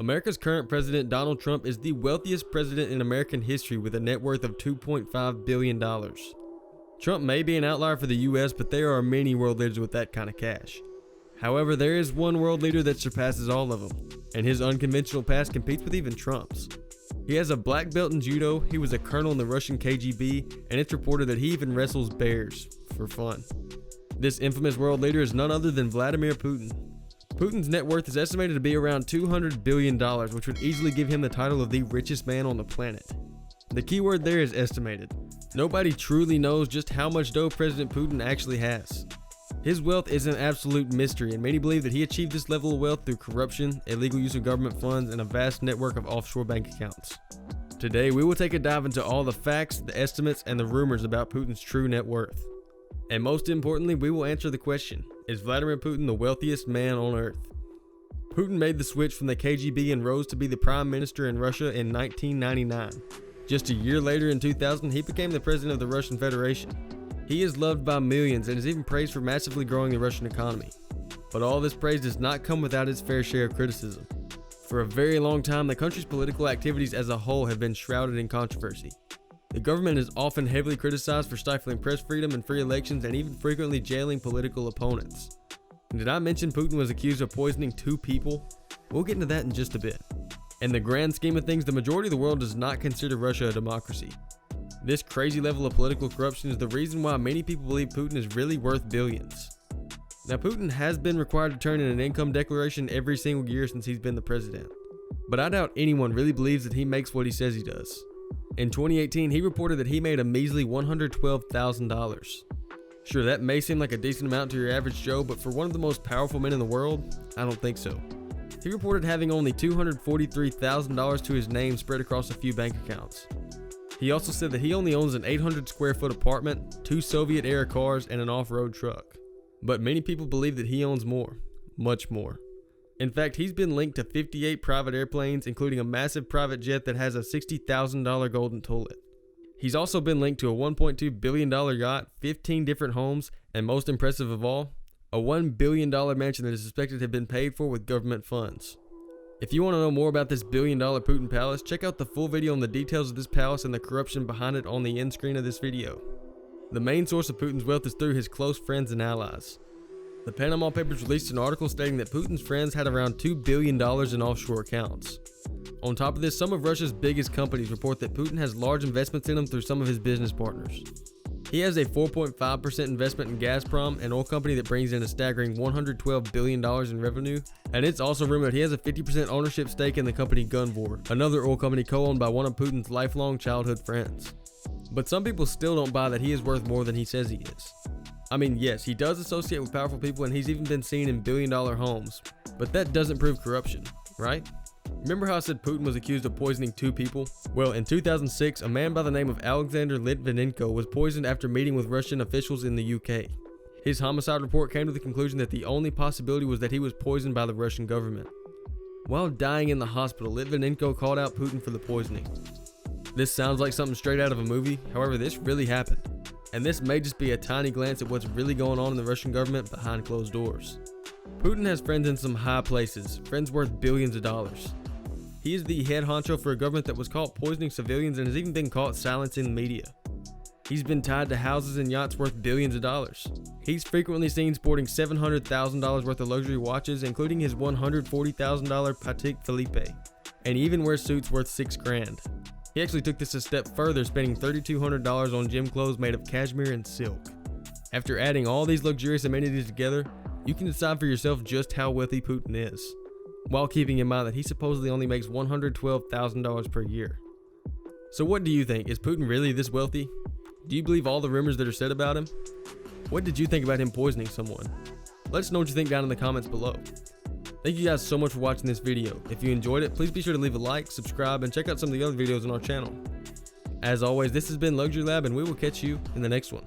America's current president, Donald Trump, is the wealthiest president in American history with a net worth of $2.5 billion. Trump may be an outlier for the US, but there are many world leaders with that kind of cash. However, there is one world leader that surpasses all of them, and his unconventional past competes with even Trump's. He has a black belt in judo, he was a colonel in the Russian KGB, and it's reported that he even wrestles bears for fun. This infamous world leader is none other than Vladimir Putin. Putin's net worth is estimated to be around $200 billion, which would easily give him the title of the richest man on the planet. The key word there is estimated. Nobody truly knows just how much dough President Putin actually has. His wealth is an absolute mystery, and many believe that he achieved this level of wealth through corruption, illegal use of government funds, and a vast network of offshore bank accounts. Today, we will take a dive into all the facts, the estimates, and the rumors about Putin's true net worth. And most importantly, we will answer the question, is Vladimir Putin the wealthiest man on earth? Putin made the switch from the KGB and rose to be the prime minister in Russia in 1999. Just a year later in 2000, he became the president of the Russian Federation. He is loved by millions and is even praised for massively growing the Russian economy. But all this praise does not come without its fair share of criticism. For a very long time, the country's political activities as a whole have been shrouded in controversy. The government is often heavily criticized for stifling press freedom and free elections and even frequently jailing political opponents. And did I mention Putin was accused of poisoning 2 people? We'll get into that in just a bit. In the grand scheme of things, the majority of the world does not consider Russia a democracy. This crazy level of political corruption is the reason why many people believe Putin is really worth billions. Now, Putin has been required to turn in an income declaration every single year since he's been the president. But I doubt anyone really believes that he makes what he says he does. In 2018, he reported that he made a measly $112,000. Sure, that may seem like a decent amount to your average Joe, but for one of the most powerful men in the world, I don't think so. He reported having only $243,000 to his name spread across a few bank accounts. He also said that he only owns an 800 square foot apartment, 2 Soviet-era cars, and an off-road truck. But many people believe that he owns more, much more. In fact, he's been linked to 58 private airplanes, including a massive private jet that has a $60,000 golden toilet. He's also been linked to a $1.2 billion yacht, 15 different homes, and most impressive of all, a $1 billion mansion that is suspected to have been paid for with government funds. If you want to know more about this $1 billion Putin palace, check out the full video on the details of this palace and the corruption behind it on the end screen of this video. The main source of Putin's wealth is through his close friends and allies. The Panama Papers released an article stating that Putin's friends had around $2 billion in offshore accounts. On top of this, some of Russia's biggest companies report that Putin has large investments in them through some of his business partners. He has a 4.5% investment in Gazprom, an oil company that brings in a staggering $112 billion in revenue, and it's also rumored he has a 50% ownership stake in the company Gunvor, another oil company co-owned by one of Putin's lifelong childhood friends. But some people still don't buy that he is worth more than he says he is. I mean, yes, he does associate with powerful people and he's even been seen in billion-dollar homes, but that doesn't prove corruption, right? Remember how I said Putin was accused of poisoning 2 people? Well, in 2006, a man by the name of Alexander Litvinenko was poisoned after meeting with Russian officials in the UK. His homicide report came to the conclusion that the only possibility was that he was poisoned by the Russian government. While dying in the hospital, Litvinenko called out Putin for the poisoning. This sounds like something straight out of a movie, however, this really happened. And this may just be a tiny glance at what's really going on in the Russian government behind closed doors. Putin has friends in some high places, friends worth billions of dollars. He is the head honcho for a government that was caught poisoning civilians and has even been caught silencing the media. He's been tied to houses and yachts worth billions of dollars. He's frequently seen sporting $700,000 worth of luxury watches, including his $140,000 Patek Philippe, and he even wears suits worth $6,000. He actually took this a step further, spending $3,200 on gym clothes made of cashmere and silk. After adding all these luxurious amenities together, you can decide for yourself just how wealthy Putin is, while keeping in mind that he supposedly only makes $112,000 per year. So what do you think? Is Putin really this wealthy? Do you believe all the rumors that are said about him? What did you think about him poisoning someone? Let us know what you think down in the comments below. Thank you guys so much for watching this video. If you enjoyed it, please be sure to leave a like, subscribe, and check out some of the other videos on our channel. As always, this has been Luxury Lab, and we will catch you in the next one.